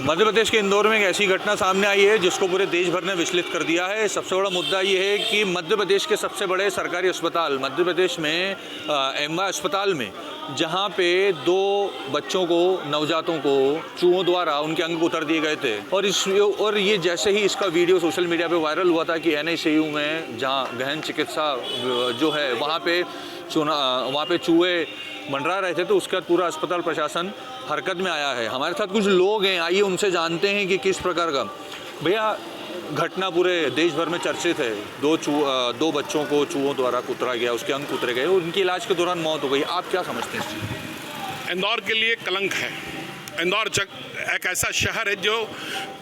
मध्य प्रदेश के इंदौर में एक ऐसी घटना सामने आई है जिसको पूरे देश भर ने विचलित कर दिया है। सबसे बड़ा मुद्दा ये है कि मध्य प्रदेश के सबसे बड़े सरकारी अस्पताल मध्य प्रदेश में एमवाय अस्पताल में, जहां पे 2 बच्चों को, नवजातों को चूहों द्वारा उनके अंग उतर दिए गए थे और ये जैसे ही इसका वीडियो सोशल मीडिया पे वायरल हुआ था कि NICU में, जहां गहन चिकित्सा जो है वहाँ पे चूहे मंडरा रहे थे, तो उसके बाद पूरा अस्पताल प्रशासन हरकत में आया है। हमारे साथ कुछ लोग हैं, आइए उनसे जानते हैं कि किस प्रकार का। भैया, घटना पूरे देश भर में चर्चित है। 2 बच्चों को चूहों द्वारा कुतरा गया, उसके अंग कुतरे गए और उनकी इलाज के दौरान मौत हो गई। आप क्या समझते हैं इस चीज़? इंदौर के लिए कलंक है। इंदौर एक ऐसा शहर है जो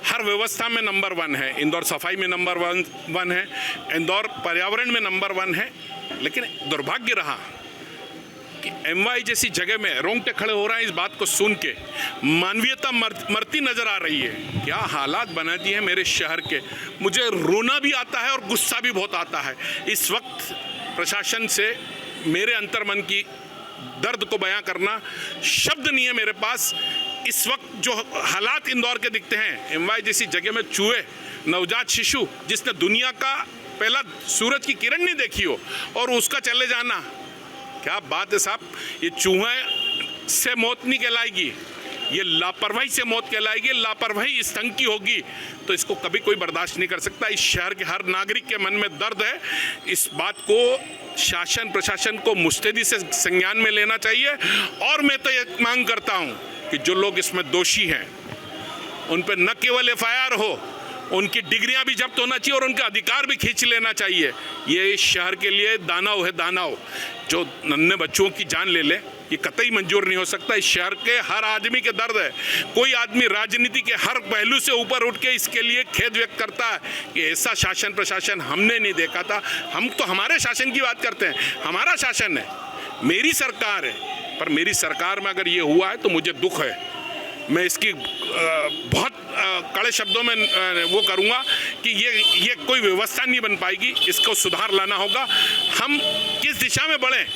हर व्यवस्था में नंबर 1 है। इंदौर सफाई में नंबर 1 है, इंदौर पर्यावरण में नंबर 1 है। लेकिन दुर्भाग्य रहा कि MY जैसी जगह में रोंगटे खड़े हो रहे हैं इस बात को सुन के। मानवीयता मरती नजर आ रही है। क्या हालात बना दिए हैं मेरे शहर के। मुझे रोना भी आता है और गुस्सा भी बहुत आता है। इस वक्त प्रशासन से मेरे अंतर्मन की दर्द को बयां करना शब्द नहीं है मेरे पास। इस वक्त जो हालात इंदौर के दिखते हैं, MY जैसी जगह में चूहे, नवजात शिशु जिसने दुनिया का पहला सूरज की किरण नहीं देखी हो और उसका चले जाना, क्या बात है साहब। ये चूहे से मौत नहीं कहलाएगी, ये लापरवाही से मौत कहलाएगी। लापरवाही इस ढंग की होगी तो इसको कभी कोई बर्दाश्त नहीं कर सकता। इस शहर के हर नागरिक के मन में दर्द है। इस बात को शासन प्रशासन को मुस्तैदी से संज्ञान में लेना चाहिए। और मैं तो ये मांग करता हूँ कि जो लोग इसमें दोषी हैं उन पर न केवल FIR हो, उनकी डिग्रियां भी जब्त होना चाहिए और उनका अधिकार भी खींच लेना चाहिए। ये इस शहर के लिए दानव है, दानव। जो नन्हे बच्चों की जान ले ले, ये कतई मंजूर नहीं हो सकता। इस शहर के हर आदमी के दर्द है। कोई आदमी राजनीति के हर पहलू से ऊपर उठ के इसके लिए खेद व्यक्त करता है कि ऐसा शासन प्रशासन हमने नहीं देखा था। हम तो हमारे शासन की बात करते हैं, हमारा शासन है, मेरी सरकार है। पर मेरी सरकार में अगर ये हुआ है तो मुझे दुख है। मैं इसकी बहुत कड़े शब्दों में वो करूँगा कि ये कोई व्यवस्था नहीं बन पाएगी। इसको सुधार लाना होगा। हम किस दिशा में बढ़ें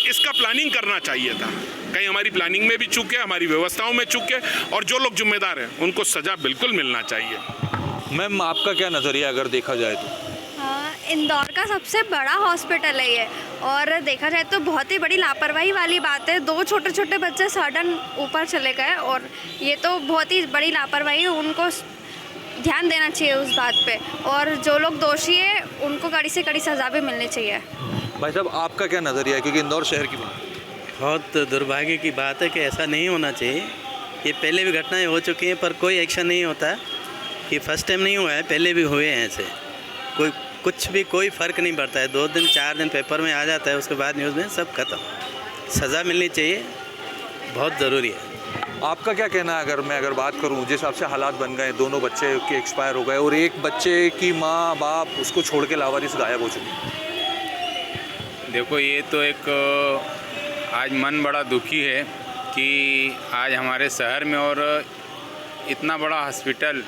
इसका प्लानिंग करना चाहिए था। कहीं हमारी प्लानिंग में भी चूक है, हमारी व्यवस्थाओं में चूक है, और जो लोग जिम्मेदार हैं उनको सज़ा बिल्कुल मिलना चाहिए। मैम, आपका क्या नज़रिया अगर देखा जाए तो? इंदौर का सबसे बड़ा हॉस्पिटल है ये, और देखा जाए तो बहुत ही बड़ी लापरवाही वाली बात है। 2 छोटे छोटे बच्चे सडन ऊपर चले गए और ये तो बहुत ही बड़ी लापरवाही है। उनको ध्यान देना चाहिए उस बात पे, और जो लोग दोषी है उनको कड़ी से कड़ी सज़ा भी मिलनी चाहिए। भाई साहब, आपका क्या नज़रिया है, क्योंकि इंदौर शहर की बात? बहुत दुर्भाग्य की बात है कि ऐसा नहीं होना चाहिए। ये पहले भी घटनाएं हो चुकी हैं पर कोई एक्शन नहीं होता। ये फर्स्ट टाइम नहीं हुआ है, पहले भी हुए हैं ऐसे। कोई फ़र्क नहीं पड़ता है। 2 दिन 4 दिन पेपर में आ जाता है, उसके बाद न्यूज़ में सब खत्म। सज़ा मिलनी चाहिए, बहुत ज़रूरी है। आपका क्या कहना है? अगर बात करूं, जिस हिसाब से हालात बन गए, 2 बच्चे के एक्सपायर हो गए और एक बच्चे की माँ बाप उसको छोड़ के लावारिस गायब हो चुकी। देखो, ये तो एक आज मन बड़ा दुखी है कि आज हमारे शहर में और इतना बड़ा हॉस्पिटल,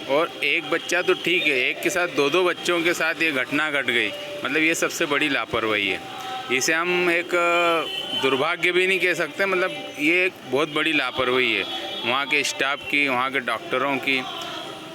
और एक बच्चा तो ठीक है, एक के साथ 2 बच्चों के साथ ये घटना घट गई। मतलब ये सबसे बड़ी लापरवाही है। इसे हम एक दुर्भाग्य भी नहीं कह सकते, मतलब ये एक बहुत बड़ी लापरवाही है वहाँ के स्टाफ की, वहाँ के डॉक्टरों की।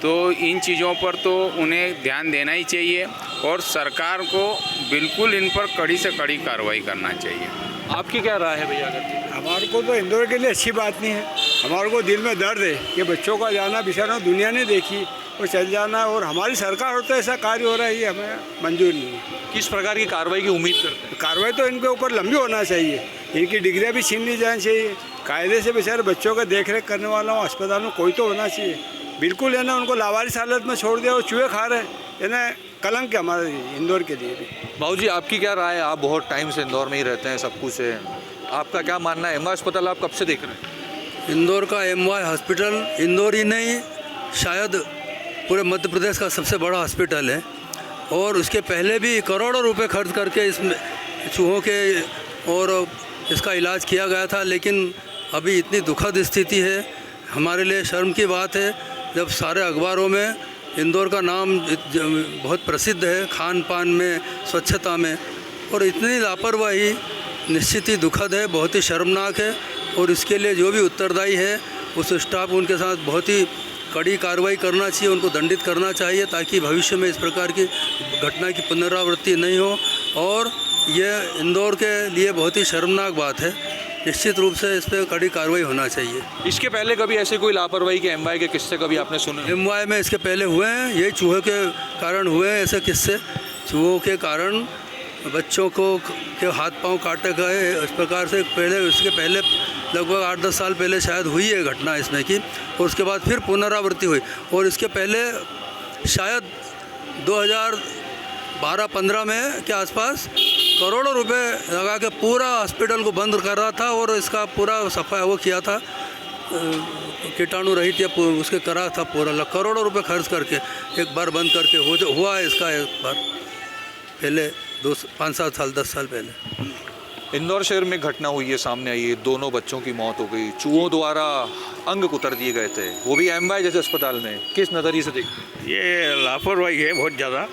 तो इन चीज़ों पर तो उन्हें ध्यान देना ही चाहिए और सरकार को बिल्कुल इन पर कड़ी से कड़ी कार्रवाई करना चाहिए। आपकी क्या राय है भैया? हमारे को तो इंदौर के लिए अच्छी बात नहीं है। हमारे को दिल में दर्द है कि बच्चों का जाना बेचारा दुनिया ने देखी और चल जाना, और हमारी सरकार हो तो ऐसा कार्य हो रहा है, ये हमें मंजूर नहीं है। किस प्रकार की कार्रवाई की उम्मीद करते हैं? कार्रवाई तो इनके ऊपर लंबी होना चाहिए, इनकी डिग्रियाँ भी छीन ली जानी चाहिए। कायदे से बेचारे बच्चों का देख रेख करने वाला हो अस्पताल में कोई तो होना चाहिए। बिल्कुल है ना, उनको लावारिस हालत में छोड़ दिया और चूहे खा रहे हैं ना, कलंक है हमारे इंदौर के लिए भी। बाबू जी, आपकी क्या राय है? आप बहुत टाइम से इंदौर में ही रहते हैं, सब कुछ है, आपका क्या मानना है? MY अस्पताल आप कब से देख रहे हैं? इंदौर का MY हॉस्पिटल इंदौर ही नहीं, शायद पूरे मध्य प्रदेश का सबसे बड़ा हॉस्पिटल है, और उसके पहले भी करोड़ों रुपए खर्च करके इसमें चूहों के और इसका इलाज किया गया था। लेकिन अभी इतनी दुखद स्थिति है, हमारे लिए शर्म की बात है जब सारे अखबारों में इंदौर का नाम बहुत प्रसिद्ध है खान पान में, स्वच्छता में, और इतनी लापरवाही निश्चित ही दुखद है, बहुत ही शर्मनाक है। और इसके लिए जो भी उत्तरदायी है उस स्टाफ उनके साथ बहुत ही कड़ी कार्रवाई करना चाहिए, उनको दंडित करना चाहिए ताकि भविष्य में इस प्रकार की घटना की पुनरावृत्ति नहीं हो। और ये इंदौर के लिए बहुत ही शर्मनाक बात है। निश्चित रूप से इस पर कड़ी कार्रवाई होना चाहिए। इसके पहले कभी ऐसे कोई लापरवाही के एमवाई के किस्से कभी आपने सुने? एमवाई में इसके पहले हुए हैं, यही चूहे के कारण हुए हैं ऐसे किस्से। चूहों के कारण बच्चों को के हाथ पांव काटे गए इस प्रकार से। इसके पहले लगभग 8-10 साल पहले शायद हुई है घटना इसमें की, और उसके बाद फिर पुनरावृत्ति हुई। और इसके पहले शायद 2012-15 में के आसपास करोड़ों रुपए लगा के पूरा हॉस्पिटल को बंद कर रहा था और इसका पूरा सफाई वो किया था, कीटाणु रहित या उसके करा था पूरा करोड़ों रुपए खर्च करके एक बार बंद करके हुआ है इसका एक बार पहले 5-7 साल 10 साल पहले। इंदौर शहर में घटना हुई है, सामने आई है, दोनों बच्चों की मौत हो गई, चूहों द्वारा अंग कुतर दिए गए थे, वो भी एमवाई जैसे अस्पताल में। किस नज़रिए से देखते हैं? ये लापरवाही है बहुत ज़्यादा,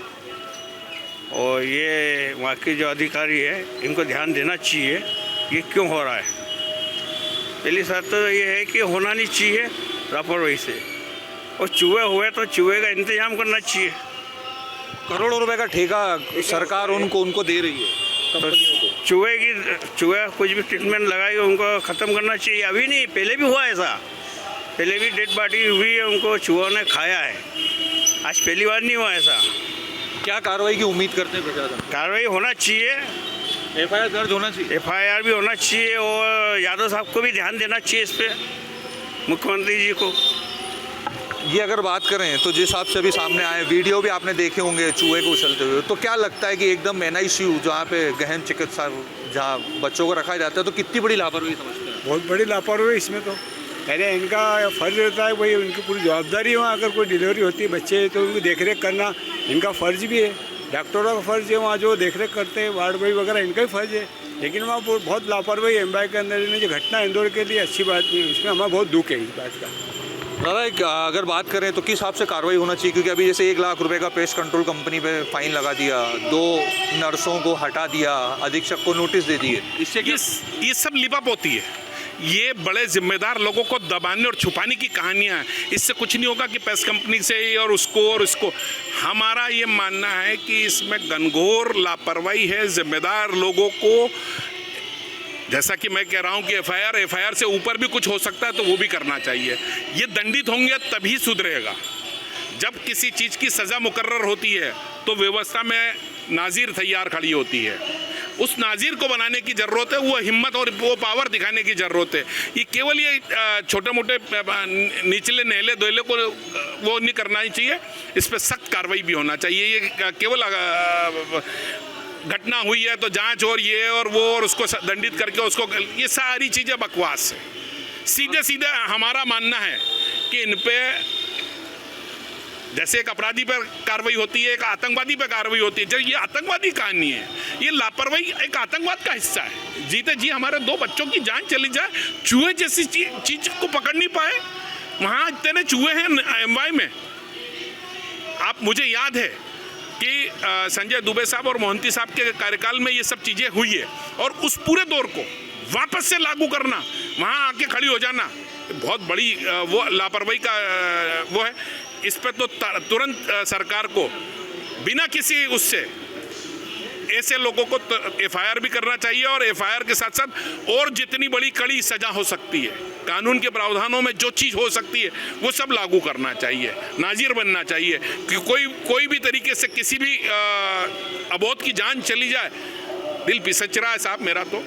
और ये वहाँ के जो अधिकारी है इनको ध्यान देना चाहिए ये क्यों हो रहा है। पहली बात तो ये है कि होना नहीं चाहिए लापरवाही से, और चूहे हुए तो चूहे का इंतजाम करना चाहिए। करोड़ों रुपए का ठेका सरकार उनको दे रही है कंपनियों को। चूहे कुछ भी ट्रीटमेंट लगाएगी उनको ख़त्म करना चाहिए। अभी नहीं, पहले भी हुआ ऐसा, पहले भी डेड बॉडी हुई है, उनको चूहों ने खाया है। आज पहली बार नहीं हुआ ऐसा। क्या कार्रवाई की उम्मीद करते हैं प्रशासन? कार्रवाई होना चाहिए, एफआईआर दर्ज होना चाहिए। एफआईआर भी होना चाहिए, और यादव साहब को भी ध्यान देना चाहिए इस पर, मुख्यमंत्री जी को। ये अगर बात करें तो जिस हिसाब से अभी सामने आए वीडियो भी आपने देखे होंगे चूहे को उछलते हुए, तो क्या लगता है कि एकदम NICU जहाँ पे गहन चिकित्सा जहाँ बच्चों को रखा जाता है, तो कितनी बड़ी लापरवाही समझते हैं? बहुत बड़ी लापरवाही इसमें तो। पहले इनका फ़र्ज रहता है, वही उनकी पूरी जवाबदारी है। वहाँ अगर कोई डिलीवरी होती है बच्चे तो उनकी देखरेख करना इनका फ़र्ज भी है। डॉक्टरों का फ़र्ज है वहाँ जो देखरेख करते हैं, वार्ड बॉय वगैरह, इनका ही फ़र्ज है। लेकिन वहाँ बहुत लापरवाही एमवाई के अंदर जो घटना इंदौर के लिए अच्छी बात नहीं है, उसमें हमें बहुत दुख है इस बात का। दादा अगर बात करें तो किस हिसाब से कार्रवाई होना चाहिए? क्योंकि अभी जैसे 1 लाख रुपए का पेस्ट कंट्रोल कंपनी पे फाइन लगा दिया, 2 नर्सों को हटा दिया, अधीक्षक को नोटिस दे दिए, इससे ये सब लिपाप होती है। ये बड़े जिम्मेदार लोगों को दबाने और छुपाने की कहानियां हैं। इससे कुछ नहीं होगा कि पेस्ट कंपनी से और उसको और इसको। हमारा ये मानना है कि इसमें घनघोर लापरवाही है। जिम्मेदार लोगों को, जैसा कि मैं कह रहा हूं कि एफआईआर से ऊपर भी कुछ हो सकता है तो वो भी करना चाहिए। ये दंडित होंगे तभी सुधरेगा। जब किसी चीज़ की सज़ा मुकर्रर होती है तो व्यवस्था में नाज़िर तैयार खड़ी होती है। उस नाज़िर को बनाने की ज़रूरत है, वो हिम्मत और वो पावर दिखाने की ज़रूरत है। ये केवल ये छोटे मोटे निचले नहले दोहले को वो नहीं करना चाहिए, इस पर सख्त कार्रवाई भी होना चाहिए। ये केवल घटना हुई है तो जांच और ये और वो और उसको दंडित करके उसको, ये सारी चीज़ें बकवास है। सीधे सीधे हमारा मानना है कि इन पे जैसे एक अपराधी पर कार्रवाई होती है, एक आतंकवादी पर कार्रवाई होती है। जब ये आतंकवादी कहानी है, ये लापरवाही एक आतंकवाद का हिस्सा है। जीते जी हमारे 2 बच्चों की जान चली जाए, चूहे जैसी चीज को पकड़ नहीं पाए। वहाँ इतने चूहे हैं एमवाई में। आप, मुझे याद है कि संजय दुबे साहब और मोहंती साहब के कार्यकाल में ये सब चीज़ें हुई है, और उस पूरे दौर को वापस से लागू करना, वहाँ आके खड़ी हो जाना, बहुत बड़ी वो लापरवाही का वो है। इस पर तो तुरंत सरकार को बिना किसी उससे ऐसे लोगों को एफआईआर भी करना चाहिए, और एफआईआर के साथ साथ और जितनी बड़ी कड़ी सजा हो सकती है, कानून के प्रावधानों में जो चीज़ हो सकती है वो सब लागू करना चाहिए। नाजिर बनना चाहिए कि कोई भी तरीके से किसी भी अबोध की जान चली जाए, दिल पिसच रहा है साहब मेरा, तो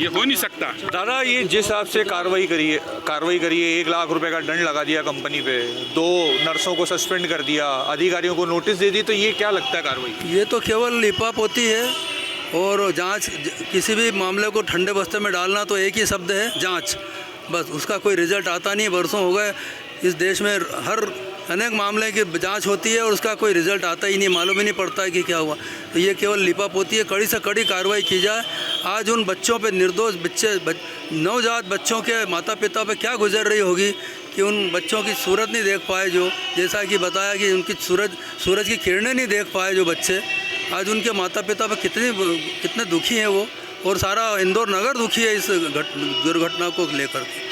ये हो नहीं सकता। दादा ये जिस हिसाब से कार्रवाई करिए 1 लाख रुपए का दंड लगा दिया कंपनी पे, 2 नर्सों को सस्पेंड कर दिया, अधिकारियों को नोटिस दे दी, तो ये क्या लगता है कार्रवाई? ये तो केवल लिपाप होती है, और जांच, किसी भी मामले को ठंडे बस्ते में डालना तो एक ही शब्द है, जांच। बस उसका कोई रिजल्ट आता नहीं। बरसों हो गए इस देश में हर अनेक मामले की जांच होती है और उसका कोई रिजल्ट आता ही नहीं, मालूम ही नहीं पड़ता है कि क्या हुआ। तो ये केवल लिपाप होती है। कड़ी से कड़ी कार्रवाई की जाए। आज उन बच्चों पे, निर्दोष नवजात बच्चों के माता पिता पे क्या गुजर रही होगी कि उन बच्चों की सूरत नहीं देख पाए, जो जैसा कि बताया कि उनकी सूरज की किरणें नहीं देख पाए जो बच्चे, आज उनके माता पिता पे कितने दुखी हैं वो, और सारा इंदौर नगर दुखी है इस दुर्घटना को लेकर के।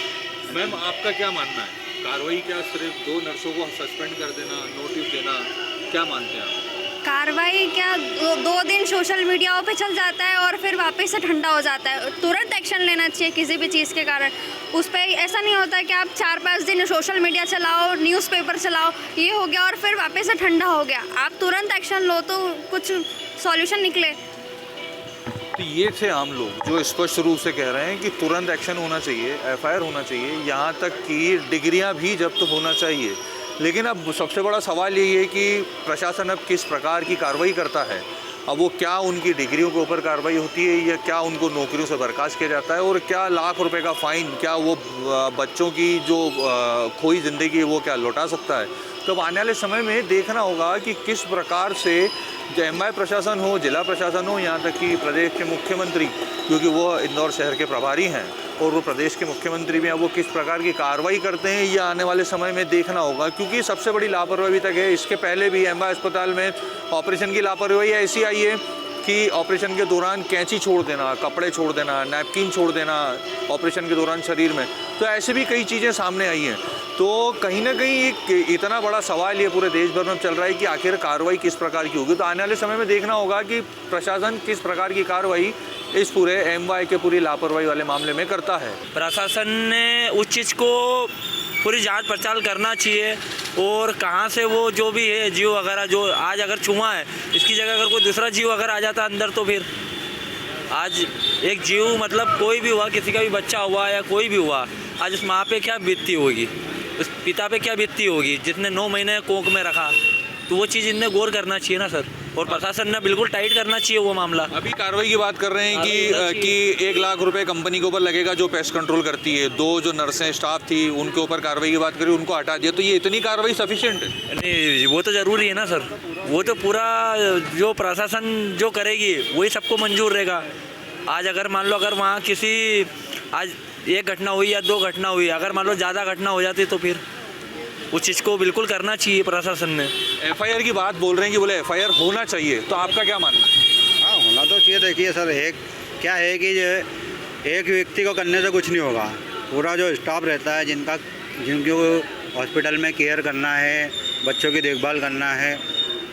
मैम आपका क्या मानना है, कार्रवाई क्या सिर्फ 2 नर्सों को सस्पेंड कर देना, नोटिस देना, क्या मानते हैं आप? कार्रवाई क्या, 2 दिन सोशल मीडिया पे चल जाता है और फिर वापस से ठंडा हो जाता है। तुरंत एक्शन लेना चाहिए किसी भी चीज़ के कारण। उस पर ऐसा नहीं होता कि आप 4-5 दिन सोशल मीडिया चलाओ, न्यूज़पेपर चलाओ, ये हो गया और फिर वापस से ठंडा हो गया। आप तुरंत एक्शन लो तो कुछ सॉल्यूशन निकले। तो ये थे आम लोग जो स्पष्ट रूप से कह रहे हैं कि तुरंत एक्शन होना चाहिए, एफआईआर होना चाहिए, यहाँ तक कि डिग्रियाँ भी जब्त होना चाहिए। लेकिन अब सबसे बड़ा सवाल यही है कि प्रशासन अब किस प्रकार की कार्रवाई करता है। अब वो क्या उनकी डिग्रियों के ऊपर कार्रवाई होती है या क्या उनको नौकरियों से बर्खास्त किया जाता है, और क्या लाख रुपए का फ़ाइन, क्या वो बच्चों की जो खोई ज़िंदगी है वो क्या लौटा सकता है। तो अब आने वाले समय में देखना होगा कि किस प्रकार से एमआई प्रशासन हो, जिला प्रशासन हो, यहाँ तक कि प्रदेश के मुख्यमंत्री, क्योंकि वो इंदौर शहर के प्रभारी हैं और वो प्रदेश के मुख्यमंत्री भी हैं, वो किस प्रकार की कार्रवाई करते हैं ये आने वाले समय में देखना होगा। क्योंकि सबसे बड़ी लापरवाही तक है, इसके पहले भी एमआई अस्पताल में ऑपरेशन की लापरवाही ऐसी आई है कि ऑपरेशन के दौरान कैंची छोड़ देना, कपड़े छोड़ देना, नैपकिन छोड़ देना ऑपरेशन के दौरान शरीर में, तो ऐसे भी कई चीज़ें सामने आई हैं। तो कहीं ना कहीं एक इतना बड़ा सवाल ये पूरे देश भर में चल रहा है कि आखिर कार्रवाई किस प्रकार की होगी। तो आने वाले समय में देखना होगा कि प्रशासन किस प्रकार की कार्रवाई इस पूरे एमवाई के पूरी लापरवाही वाले मामले में करता है। प्रशासन ने उस चीज़ को पूरी जांच पड़ताल करना चाहिए और कहाँ से वो जो भी है जीव वगैरह जो आज अगर चूहा है, इसकी जगह अगर कोई दूसरा जीव अगर आ जाता अंदर तो फिर आज एक जीव मतलब कोई भी हुआ, किसी का भी बच्चा हुआ या कोई भी हुआ, आज उस माँ पे क्या बीतती होगी, उस पिता पे क्या बीतती होगी जिसने 9 महीने कोख में रखा। तो वो चीज़ इनने गौर करना चाहिए ना सर, और प्रशासन ने बिल्कुल टाइट करना चाहिए वो मामला। अभी कार्रवाई की बात कर रहे हैं कि 1 लाख रुपए कंपनी के ऊपर लगेगा जो पेस्ट कंट्रोल करती है। 2 जो नर्सें स्टाफ थी उनके ऊपर कार्रवाई की बात करी, उनको हटा दिया। तो ये इतनी कार्रवाई सफिशिएंट है? नहीं, वो तो ज़रूरी है ना सर, वो तो पूरा जो प्रशासन जो करेगी वही सबको मंजूर रहेगा। आज अगर मान लो अगर वहाँ किसी आज 1 घटना हुई या 2 घटना हुई, अगर मान लो ज़्यादा घटना हो जाती तो फिर उस चीज़ को बिल्कुल करना चाहिए प्रशासन ने। एफआईआर की बात बोल रहे हैं कि बोले एफआईआर होना चाहिए, तो आपका क्या मानना है? हाँ, होना तो चाहिए। देखिए सर, एक क्या है कि एक व्यक्ति को करने से कुछ नहीं होगा। पूरा जो स्टाफ रहता है जिनको हॉस्पिटल में केयर करना है, बच्चों की देखभाल करना है,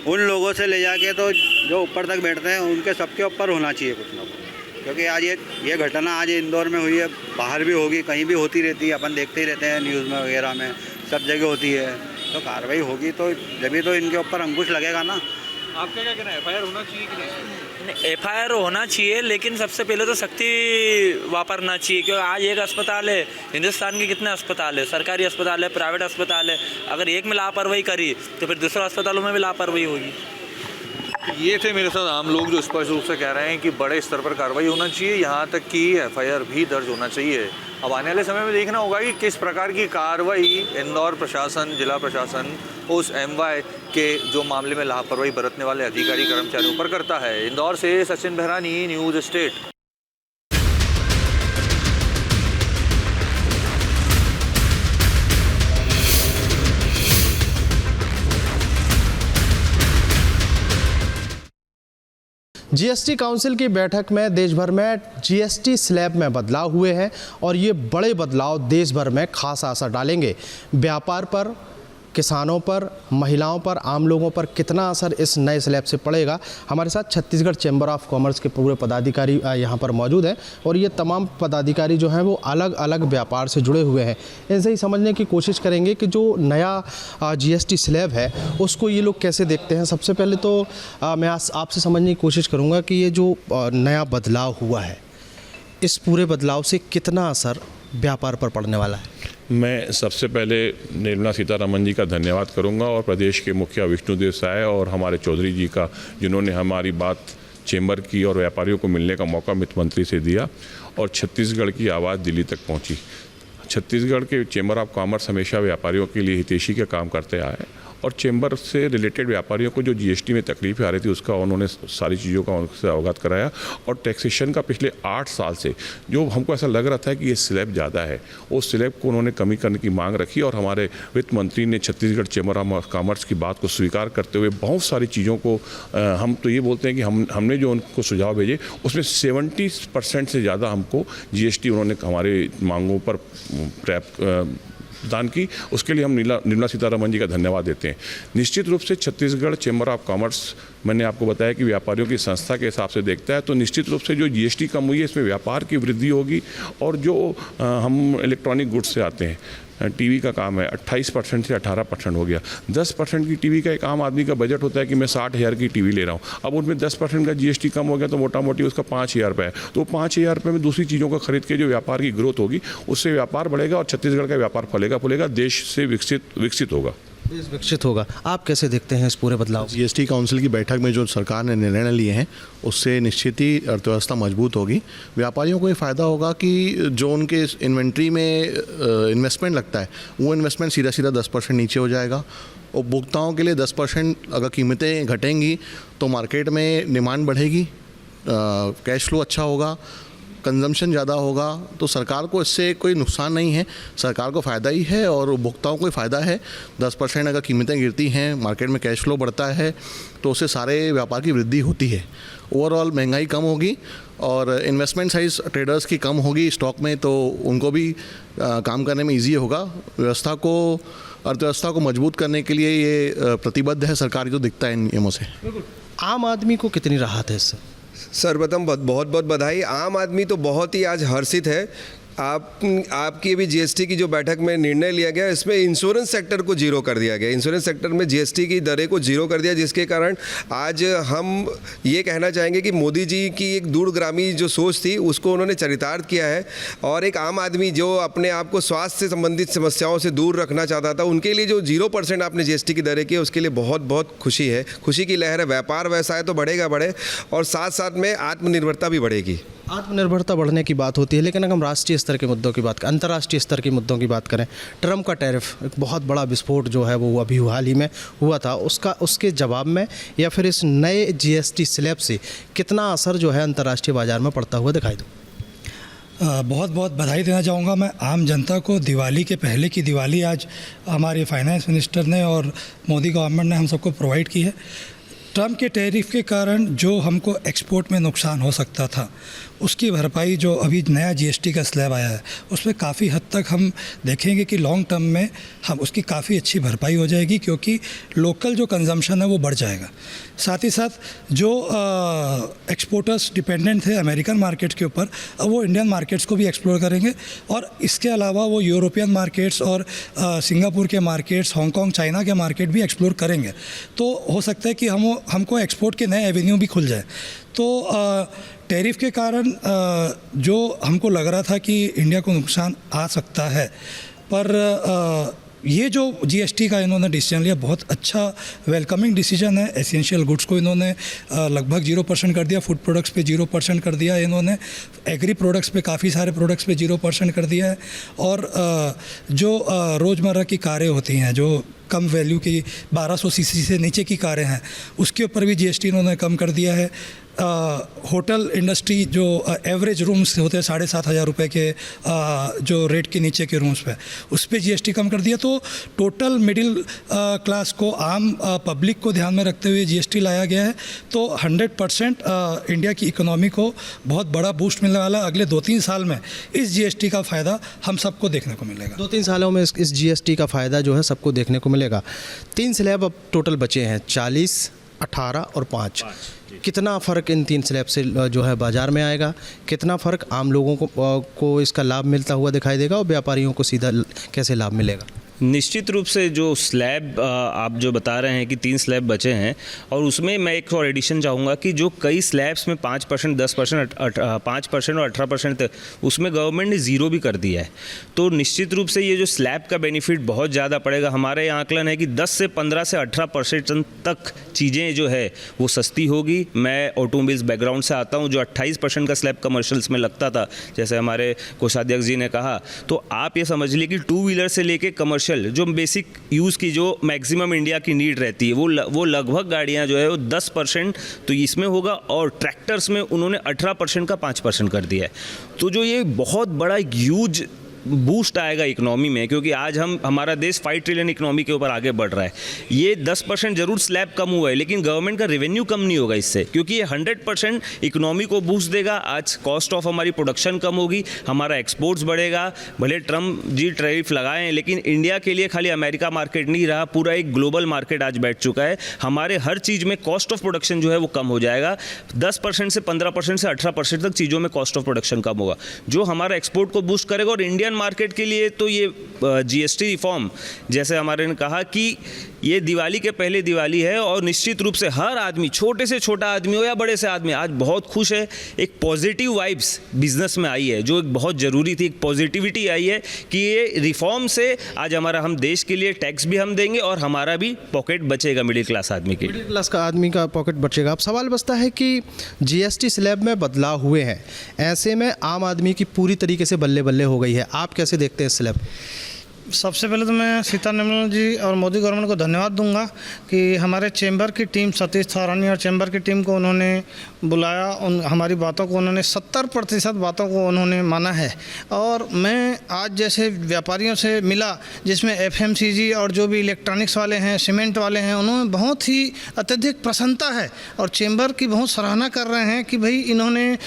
उन लोगों से ले जाके तो जो ऊपर तक बैठते हैं उनके सबके ऊपर होना चाहिए कुछ ना कुछ। क्योंकि आज ये घटना आज इंदौर में हुई है, बाहर भी होगी, कहीं भी होती रहती है, अपन देखते ही रहते हैं न्यूज़ में वगैरह में, सब जगह होती है। तो कार्रवाई होगी तो जब तो इनके ऊपर अंकुश लगेगा ना। आपका क्या कहना है, एफआईआर होना चाहिए कि नहीं? एफआईआर होना चाहिए, लेकिन सबसे पहले तो सख्ती वापरना चाहिए। क्योंकि आज एक अस्पताल है, हिंदुस्तान के कितने अस्पताल है, सरकारी अस्पताल है, प्राइवेट अस्पताल है, अगर एक में लापरवाही करी तो फिर दूसरे अस्पतालों में भी लापरवाही होगी। ये थे मेरे साथ आम लोग जो स्पष्ट रूप से कह रहे हैं कि बड़े स्तर पर कार्रवाई होना चाहिए, यहाँ तक कि एफआईआर भी दर्ज होना चाहिए। अब आने वाले समय में देखना होगा कि किस प्रकार की कार्रवाई इंदौर प्रशासन, जिला प्रशासन उस एमवाई के जो मामले में लापरवाही बरतने वाले अधिकारी कर्मचारियों पर करता है। इंदौर से Sachin Bahrani, news state. GST council की बैठक में देश भर में जीएसटी स्लैब में बदलाव हुए हैं और ये बड़े बदलाव देश भर में खासा असर डालेंगे। व्यापार पर, किसानों पर, महिलाओं पर, आम लोगों पर कितना असर इस नए स्लैब से पड़ेगा। हमारे साथ छत्तीसगढ़ चैम्बर ऑफ कॉमर्स के पूरे पदाधिकारी यहाँ पर मौजूद हैं और ये तमाम पदाधिकारी जो हैं वो अलग अलग व्यापार से जुड़े हुए हैं। इनसे ही समझने की कोशिश करेंगे कि जो नया जीएसटी स्लैब है उसको ये लोग कैसे देखते हैं। सबसे पहले तो मैं आपसे समझने की कोशिश करूँगा कि ये जो नया बदलाव हुआ है, इस पूरे बदलाव से कितना असर व्यापार पर पड़ने वाला है। मैं सबसे पहले निर्मला सीतारमण जी का धन्यवाद करूंगा और प्रदेश के मुखिया विष्णुदेव साय और हमारे चौधरी जी का, जिन्होंने हमारी बात चेंबर की और व्यापारियों को मिलने का मौका वित्त मंत्री से दिया और छत्तीसगढ़ की आवाज़ दिल्ली तक पहुंची। छत्तीसगढ़ के चेंबर ऑफ कॉमर्स हमेशा व्यापारियों के लिए हितैषी का काम करते आए और चेंबर से रिलेटेड व्यापारियों को जो जीएसटी में तकलीफें आ रही थी उसका उन्होंने सारी चीज़ों का उनसे अवगत कराया। और टैक्सेशन का पिछले 8 साल से जो हमको ऐसा लग रहा था कि ये स्लैब ज़्यादा है, उस स्लैब को उन्होंने कमी करने की मांग रखी और हमारे वित्त मंत्री ने छत्तीसगढ़ चेंबर ऑफ कॉमर्स की बात को स्वीकार करते हुए बहुत सारी चीज़ों को हम तो ये बोलते हैं कि हमने जो उनको सुझाव भेजे उसमें 70% से ज़्यादा हमको जीएसटी उन्होंने हमारे मांगों पर प्रदान की। उसके लिए हम निर्मला सीतारमण जी का धन्यवाद देते हैं। निश्चित रूप से छत्तीसगढ़ चेंबर ऑफ कॉमर्स, मैंने आपको बताया कि व्यापारियों की संस्था के हिसाब से देखता है, तो निश्चित रूप से जो जीएसटी कम हुई है इसमें व्यापार की वृद्धि होगी। और जो हम इलेक्ट्रॉनिक गुड्स से आते हैं, टीवी का काम है 28% से 18% हो गया। 10% की टीवी का एक आम आदमी का बजट होता है कि मैं 60,000 की टीवी ले रहा हूँ, अब उनमें 10% का जीएसटी कम हो गया तो मोटा मोटी उसका 5,000 रुपये है। तो 5,000 रुपये में दूसरी चीज़ों को खरीद के जो व्यापार की ग्रोथ होगी उससे व्यापार बढ़ेगा और छत्तीसगढ़ का व्यापार फलेगा, देश से विकसित होगा, देश विकसित होगा। आप कैसे देखते हैं इस पूरे बदलाव? जीएसटी काउंसिल की बैठक में जो सरकार ने निर्णय लिए हैं उससे निश्चित ही अर्थव्यवस्था मजबूत होगी। व्यापारियों को ये फ़ायदा होगा कि जो उनके इन्वेंट्री में इन्वेस्टमेंट लगता है वो इन्वेस्टमेंट सीधा 10% नीचे हो जाएगा। उपभोक्ताओं के लिए 10% अगर कीमतें घटेंगी तो मार्केट में डिमांड बढ़ेगी, कैश फ्लो अच्छा होगा, कंजम्पशन ज़्यादा होगा। तो सरकार को इससे कोई नुकसान नहीं है, सरकार को फ़ायदा ही है और उपभोक्ताओं को फ़ायदा है। 10% अगर कीमतें गिरती हैं, मार्केट में कैश फ्लो बढ़ता है तो उससे सारे व्यापार की वृद्धि होती है। ओवरऑल महंगाई कम होगी और इन्वेस्टमेंट साइज ट्रेडर्स की कम होगी स्टॉक में, तो उनको भी काम करने में ईजी होगा। अर्थव्यवस्था को मजबूत करने के लिए ये प्रतिबद्ध है सरकार, जो दिखता है इन नियमों से। आम आदमी को कितनी राहत है इससे? सर्वप्रथम बहुत बहुत बधाई। आम आदमी तो बहुत ही आज हर्षित है। आपकी भी जीएसटी की जो बैठक में निर्णय लिया गया, इसमें इंश्योरेंस सेक्टर को जीरो कर दिया गया। इंश्योरेंस सेक्टर में जीएसटी की दरें को जीरो कर दिया, जिसके कारण आज हम ये कहना चाहेंगे कि मोदी जी की एक दूरगामी जो सोच थी उसको उन्होंने चरितार्थ किया है। और एक आम आदमी जो अपने आप को स्वास्थ्य से संबंधित समस्याओं से दूर रखना चाहता था, उनके लिए जो 0% आपने जीएसटी की दरें की, उसके लिए बहुत बहुत खुशी है, खुशी की लहर है। व्यापार व्यवसाय तो बढ़ेगा और साथ साथ में आत्मनिर्भरता भी बढ़ेगी। आत्मनिर्भरता बढ़ने की बात होती है, लेकिन अगर हम राष्ट्रीय स्तर के मुद्दों की बात करें, अंतर्राष्ट्रीय स्तर के मुद्दों की बात करें, ट्रम्प का टैरिफ एक बहुत बड़ा विस्फोट जो है वो अभी हाल ही में हुआ था, उसके जवाब में या फिर इस नए जीएसटी स्लैब से कितना असर जो है अंतर्राष्ट्रीय बाजार में पड़ता हुआ दिखाई दो? बहुत बहुत बधाई देना चाहूँगा मैं आम जनता को। दिवाली के पहले की दिवाली आज हमारे फाइनेंस मिनिस्टर ने और मोदी गवर्नमेंट ने हम सबको प्रोवाइड की है। ट्रम्प के टैरिफ के कारण जो हमको एक्सपोर्ट में नुकसान हो सकता था, उसकी भरपाई जो अभी नया जीएसटी का स्लैब आया है उसमें काफ़ी हद तक हम देखेंगे कि लॉन्ग टर्म में हम उसकी काफ़ी अच्छी भरपाई हो जाएगी, क्योंकि लोकल जो कंजम्पशन है वो बढ़ जाएगा। साथ ही साथ जो एक्सपोर्टर्स डिपेंडेंट थे अमेरिकन मार्केट्स के ऊपर, अब वो इंडियन मार्केट्स को भी एक्सप्लोर करेंगे और इसके अलावा वो यूरोपियन मार्केट्स और सिंगापुर के मार्केट्स, हांगकॉन्ग, चाइना के मार्केट भी एक्सप्लोर करेंगे। तो हो सकता है कि हमको एक्सपोर्ट के नए एवेन्यू भी खुल जाए। तो टैरिफ के कारण जो हमको लग रहा था कि इंडिया को नुकसान आ सकता है, पर ये जो जीएसटी का इन्होंने डिसीजन लिया बहुत अच्छा वेलकमिंग डिसीजन है। एसेंशियल गुड्स को इन्होंने लगभग 0% कर दिया, फूड प्रोडक्ट्स पे 0% कर दिया इन्होंने, एग्री प्रोडक्ट्स पे काफ़ी सारे प्रोडक्ट्स पे 0% कर दिया है। और जो रोज़मर्रा की कारें होती हैं, जो कम वैल्यू की 1200 सीसी से नीचे की कारें हैं, उसके ऊपर भी जीएसटी इन्होंने कम कर दिया है। होटल इंडस्ट्री जो एवरेज रूम्स होते हैं 7,500 रुपये के जो रेट के नीचे के रूम्स पे, उस पर जीएसटी कम कर दिया। तो टोटल मिडिल क्लास को, आम पब्लिक को ध्यान में रखते हुए जीएसटी लाया गया है। तो 100% इंडिया की इकोनॉमी को बहुत बड़ा बूस्ट मिलने वाला है। अगले 2-3 साल में इस जीएसटी का फ़ायदा हम सबको देखने को मिलेगा। 2-3 सालों में इस जीएसटी का फ़ायदा जो है सबको देखने को मिलेगा। 3 स्लैब अब टोटल बचे हैं, 40, 18 और 5। कितना फ़र्क इन 3 स्लैब से जो है बाज़ार में आएगा? कितना फ़र्क आम लोगों को इसका लाभ मिलता हुआ दिखाई देगा और व्यापारियों को सीधा कैसे लाभ मिलेगा? निश्चित रूप से जो स्लैब आप जो बता रहे हैं कि 3 स्लैब बचे हैं, और उसमें मैं एक और एडिशन चाहूँगा कि जो कई स्लैब्स में 5%, 10%, 5% और 18% तक, उसमें गवर्नमेंट ने 0 भी कर दिया है। तो निश्चित रूप से ये जो स्लैब का बेनिफिट बहुत ज़्यादा पड़ेगा। हमारे आंकलन है कि 10 से 15 से 18% तक चीज़ें जो है वो सस्ती होगी। मैं ऑटोमोबाइल्स बैकग्राउंड से आता हूँ, जो 28% का स्लैब कमर्शियल्स में लगता था, जैसे हमारे कोषाध्यक्ष जी ने कहा, तो आप ये समझ लीजिए कि 2 व्हीलर से लेके कमर्शियल एसेंशियल जो बेसिक यूज़ की जो मैक्सिमम इंडिया की नीड रहती है वो लगभग गाड़ियाँ जो है वो 10% तो इसमें होगा, और ट्रैक्टर्स में उन्होंने 18% का 5% कर दिया है। तो जो ये बहुत बड़ा एक ह्यूज बूस्ट आएगा इकोनॉमी में, क्योंकि आज हमारा देश 5 ट्रिलियन इकोनॉमी के ऊपर आगे बढ़ रहा है। ये 10% ज़रूर स्लैब कम हुआ है, लेकिन गवर्नमेंट का रेवेन्यू कम नहीं होगा इससे, क्योंकि ये 100% इकोनॉमी को बूस्ट देगा। आज कॉस्ट ऑफ हमारी प्रोडक्शन कम होगी, हमारा एक्सपोर्ट्स बढ़ेगा। भले ट्रम्प जी टैरिफ लगाएं, लेकिन इंडिया के लिए खाली अमेरिका मार्केट नहीं रहा, पूरा एक ग्लोबल मार्केट आज बैठ चुका है। हमारे हर चीज़ में कॉस्ट ऑफ प्रोडक्शन जो है वो कम हो जाएगा। 10% से 15% से 18% तक चीज़ों में कॉस्ट ऑफ प्रोडक्शन कम होगा, जो हमारा एक्सपोर्ट को बूस्ट करेगा। और इंडियन मार्केट के लिए तो ये जीएसटी रिफॉर्म, जैसे हमारे ने कहा कि ये दिवाली के पहले दिवाली है, और निश्चित रूप से हर आदमी, छोटे से छोटा आदमी हो या बड़े से आदमी, आज बहुत खुश है। एक पॉजिटिव वाइब्स बिजनेस में आई है, जो एक बहुत ज़रूरी थी। एक पॉजिटिविटी आई है कि ये रिफॉर्म से आज हमारा, हम देश के लिए टैक्स भी हम देंगे और हमारा भी पॉकेट बचेगा, मिडिल क्लास आदमी के। मिडिल क्लास का आदमी का पॉकेट बचेगा। अब सवाल बचता है कि जीएसटी स्लैब में बदलाव हुए हैं, ऐसे में आम आदमी की पूरी तरीके से बल्ले बल्ले हो गई है। आप कैसे देखते हैं स्लैब? सबसे पहले तो मैं सीतारमण जी और मोदी गवर्नमेंट को धन्यवाद दूंगा कि हमारे चैम्बर की टीम, सतीश थारानी और चैम्बर की टीम को उन्होंने बुलाया, हमारी बातों को उन्होंने 70% बातों को उन्होंने माना है। और मैं आज जैसे व्यापारियों से मिला, जिसमें एफएमसीजी और जो भी इलेक्ट्रॉनिक्स वाले हैं, सीमेंट वाले हैं, उन्होंने बहुत ही अत्यधिक प्रसन्नता है और चैम्बर की बहुत सराहना कर रहे हैं कि भाई इन्होंने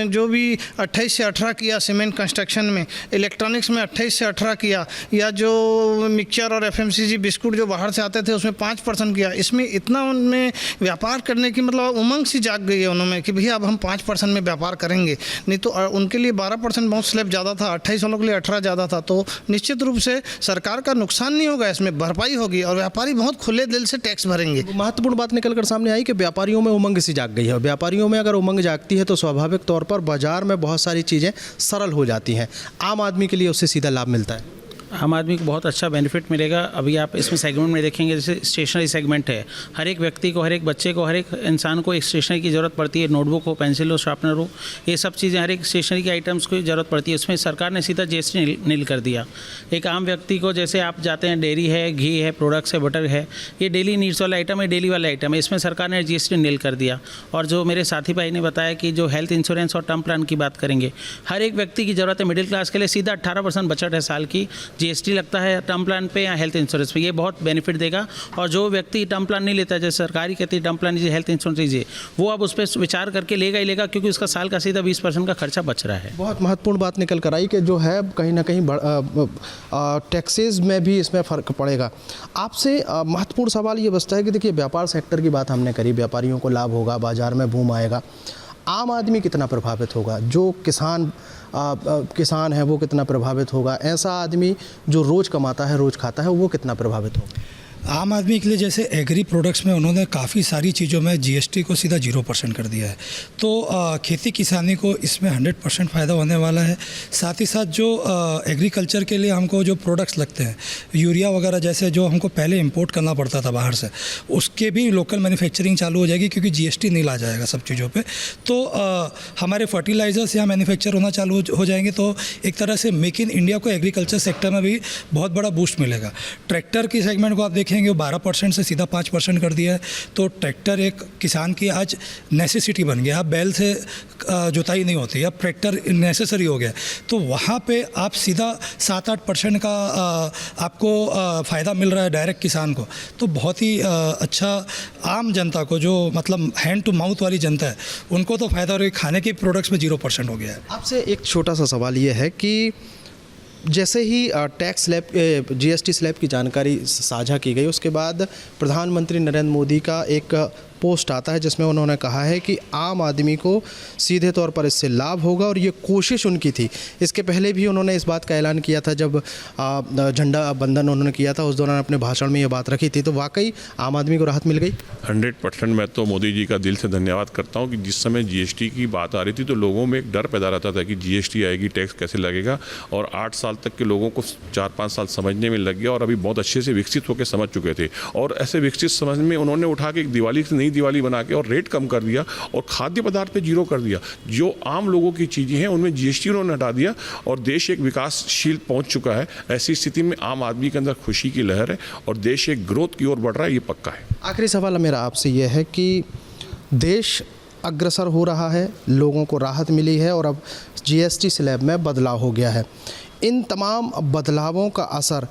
जो भी 28 से 18 किया सीमेंट कंस्ट्रक्शन में, इलेक्ट्रॉनिक्स में 28 से 18 किया, या जो मिक्सचर और एफएमसीजी बिस्कुट जो बाहर से आते थे उसमें 5% किया। इसमें इतना उनमें व्यापार करने की मतलब उमंग सी जाग गई है उनमें कि भैया अब हम 5% में व्यापार करेंगे। नहीं तो उनके लिए 12% बहुत स्लैब ज़्यादा था, 28 वालों के लिए 18 ज़्यादा था। तो निश्चित रूप से सरकार का नुकसान नहीं होगा, इसमें भरपाई होगी और व्यापारी बहुत खुले दिल से टैक्स भरेंगे। महत्वपूर्ण बात निकल कर सामने आई कि व्यापारियों में उमंग सी जाग गई है। व्यापारियों में अगर उमंग जागती है तो स्वाभाविक तौर पर बाजार में बहुत सारी चीज़ें सरल हो जाती हैं, आम आदमी के लिए उससे सीधा लाभ मिलता है। आम आदमी को बहुत अच्छा बेनिफिट मिलेगा। अभी आप इसमें सेगमेंट में देखेंगे, जैसे स्टेशनरी सेगमेंट है, हर एक व्यक्ति को, हर एक बच्चे को, हर एक इंसान को एक स्टेशनरी की ज़रूरत पड़ती है। नोटबुक हो, पेंसिल हो, शार्पनर हो, ये सब चीज़ें हर एक स्टेशनरी के आइटम्स को ज़रूरत पड़ती है। उसमें सरकार ने सीधा जीएसटी नील कर दिया। एक आम व्यक्ति को, जैसे आप जाते हैं, डेयरी है, घी है, प्रोडक्ट्स है, बटर है, ये डेली नीड्स वाला आइटम है, डेली वाला आइटम है, इसमें सरकार ने जीएसटी नील कर दिया। और जो मेरे साथी भाई ने बताया कि जो हेल्थ इंश्योरेंस और टर्म प्लान की बात करेंगे, हर एक व्यक्ति की ज़रूरत है मिडिल क्लास के लिए, सीधा 18% बचत है साल की, जीएसटी लगता है टर्म प्लान पे या हेल्थ इंश्योरेंस पे। ये बहुत बेनिफिट देगा। और जो व्यक्ति टर्म प्लान नहीं लेता, जैसे सरकारी कहती है टर्म प्लान लीजिए, हेल्थ इंश्योरेंस लीजिए, वो अब उस पर विचार करके लेगा ही लेगा, क्योंकि उसका साल का सीधा 20% का खर्चा बच रहा है। बहुत महत्वपूर्ण बात निकल कर आई कि जो है कहीं ना कहीं टैक्सेस में भी इसमें फ़र्क पड़ेगा। आपसे महत्वपूर्ण सवाल ये बचता है कि देखिए, व्यापार सेक्टर की बात हमने करी, व्यापारियों को लाभ होगा, बाज़ार में बूम आएगा, आम आदमी कितना प्रभावित होगा? जो किसान है वो कितना प्रभावित होगा? ऐसा आदमी जो रोज़ कमाता है, रोज़ खाता है, वो कितना प्रभावित होगा? आम आदमी के लिए जैसे एग्री प्रोडक्ट्स में उन्होंने काफ़ी सारी चीज़ों में जीएसटी को सीधा 0% कर दिया है, तो खेती किसानी को इसमें 100% फ़ायदा होने वाला है। साथ ही साथ जो एग्रीकल्चर के लिए हमको जो प्रोडक्ट्स लगते हैं, यूरिया वगैरह जैसे जो हमको पहले इंपोर्ट करना पड़ता था बाहर से, उसके भी लोकल मैन्युफैक्चरिंग चालू हो जाएगी, क्योंकि जीएसटी नहीं ला जाएगा सब चीज़ों पर। तो हमारे फर्टिलाइज़र्स यहाँ मैन्युफैक्चर होना चालू हो जाएंगे, तो एक तरह से मेक इन इंडिया को एग्रीकल्चर सेक्टर में भी बहुत बड़ा बूस्ट मिलेगा। ट्रैक्टर की सेगमेंट को आप देखें, 12% से सीधा 5% कर दिया है, तो ट्रैक्टर एक किसान की आज नेसेसिटी बन गया। अब बैल से जुताई नहीं होती, अब ट्रैक्टर नेसेसरी हो गया, तो वहाँ पे आप सीधा 7-8% का आपको फ़ायदा मिल रहा है डायरेक्ट किसान को। तो बहुत ही अच्छा आम जनता को, जो मतलब हैंड टू माउथ वाली जनता है, उनको तो फ़ायदा हो रहा है। खाने के प्रोडक्ट्स में 0% हो गया है। आपसे एक छोटा सा सवाल ये है कि जैसे ही टैक्स स्लैब, जीएसटी स्लैब की जानकारी साझा की गई, उसके बाद प्रधानमंत्री नरेंद्र मोदी का एक पोस्ट आता है जिसमें उन्होंने कहा है कि आम आदमी को सीधे तौर पर इससे लाभ होगा, और ये कोशिश उनकी थी। इसके पहले भी उन्होंने इस बात का ऐलान किया था, जब झंडा बंधन उन्होंने किया था, उस दौरान अपने भाषण में ये बात रखी थी। तो वाकई आम आदमी को राहत मिल गई 100%। मैं तो मोदी जी का दिल से धन्यवाद करता हूँ कि जिस समय जीएसटी की बात आ रही थी तो लोगों में एक डर पैदा रहता था कि जीएसटी आएगी, टैक्स कैसे लगेगा, और 8 साल तक के लोगों को 4-5 साल समझने में लग गया, और अभी बहुत अच्छे से विकसित होकर समझ चुके थे। और ऐसे विकसित समझ में उन्होंने उठा के एक दिवाली से नहीं दिवाली बना के और रेट कम कर दिया और खाद्य पदार्थ पे जीरो कर दिया। जो आम लोगों की चीज़ें हैं उनमें जीएसटी उन्होंने हटा दिया और देश एक विकासशील पहुंच चुका है। ऐसी स्थिति में आम आदमी के अंदर खुशी की लहर है और देश एक ग्रोथ की ओर बढ़ रहा है, ये पक्का है। आखिरी सवाल मेरा आपसे यह है कि देश अग्रसर हो रहा है, लोगों को राहत मिली है और अब जीएसटी स्लैब में बदलाव हो गया है। इन तमाम बदलावों का असर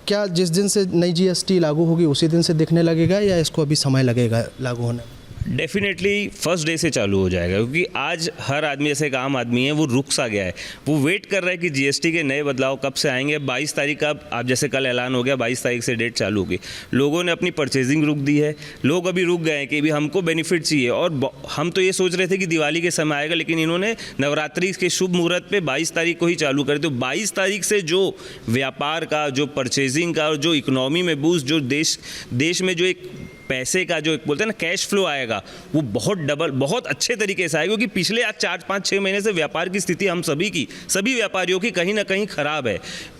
क्या जिस दिन से नई जीएसटी लागू होगी उसी दिन से दिखने लगेगा या इसको अभी समय लगेगा लागू होने में? डेफिनेटली फर्स्ट डे से चालू हो जाएगा, क्योंकि आज हर आदमी, जैसे एक आम आदमी है, वो रुक सा गया है, वो वेट कर रहा है कि जीएसटी के नए बदलाव कब से आएंगे। 22 तारीख का आप जैसे कल ऐलान हो गया, 22 तारीख से डेट चालू होगी। लोगों ने अपनी परचेजिंग रुक दी है, लोग अभी रुक गए हैं कि भी हमको बेनिफिट चाहिए। और हम तो ये सोच रहे थे कि दिवाली के समय आएगा, लेकिन इन्होंने नवरात्रि के शुभ मुहूर्त पे 22 तारीख को ही चालू कर दिया। तो 22 तारीख से जो व्यापार का, जो परचेजिंग का और जो इकोनॉमी में बूस्ट, जो देश में जो एक पैसे का जो बोलते हैं ना कैश फ्लो आएगा, वो बहुत अच्छे तरीके से आएगा। क्योंकि पिछले आज 4-5-6 महीने से व्यापार की स्थिति हम सभी व्यापारियों की कहीं ना कहीं ख़राब है,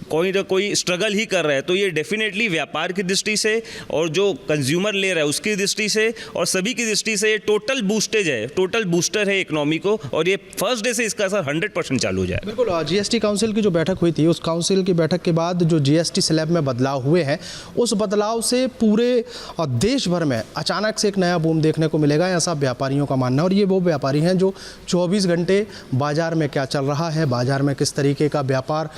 कोई ना कोई स्ट्रगल ही कर रहा है। तो ये डेफिनेटली व्यापार की दृष्टि से और जो कंज्यूमर ले रहा है उसकी दृष्टि से और सभी की दृष्टि से ये टोटल बूस्टर है इकोनॉमी को, और ये फर्स्ट डे से इसका असर 100% चालू हो जाएगा। बिल्कुल। जीएसटी काउंसिल की जो बैठक हुई थी, उस काउंसिल की बैठक के बाद जो जीएसटी स्लैब में बदलाव हुए हैं, उस बदलाव से पूरे देश भर में अचानक से एक नया बूम देखने को मिलेगा, ऐसा व्यापारियों का मानना है। और ये वो व्यापारी हैं जो 24 घंटे बाज़ार में क्या चल रहा है, बाज़ार में किस तरीके का व्यापार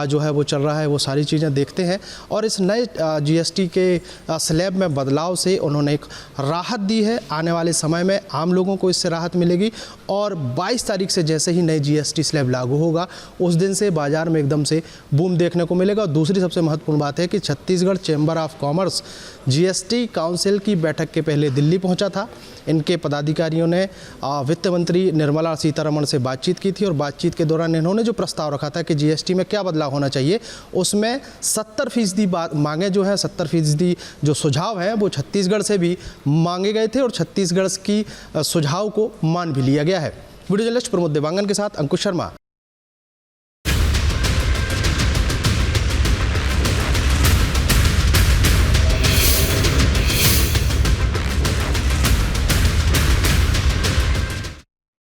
जो है वो चल रहा है, वो सारी चीज़ें देखते हैं। और इस नए जीएसटी के स्लैब में बदलाव से उन्होंने एक राहत दी है। आने वाले समय में आम लोगों को इससे राहत मिलेगी और 22 तारीख से जैसे ही नई जीएसटी स्लैब लागू होगा, उस दिन से बाज़ार में एकदम से बूम देखने को मिलेगा। और दूसरी सबसे महत्वपूर्ण बात है कि Chhattisgarh chamber of commerce GST council की बैठक के पहले दिल्ली पहुंचा था। इनके पदाधिकारियों ने वित्त मंत्री निर्मला सीतारमण से बातचीत की थी और बातचीत के दौरान इन्होंने जो प्रस्ताव रखा था कि जीएसटी में क्या बदलाव होना चाहिए, उसमें 70% बात मांगे जो है 70% जो सुझाव हैं वो छत्तीसगढ़ से भी मांगे गए थे और छत्तीसगढ़ की सुझाव को मान भी लिया गया है। वीडियो जर्नलिस्ट प्रमोद देवांगन के साथ अंकुश शर्मा।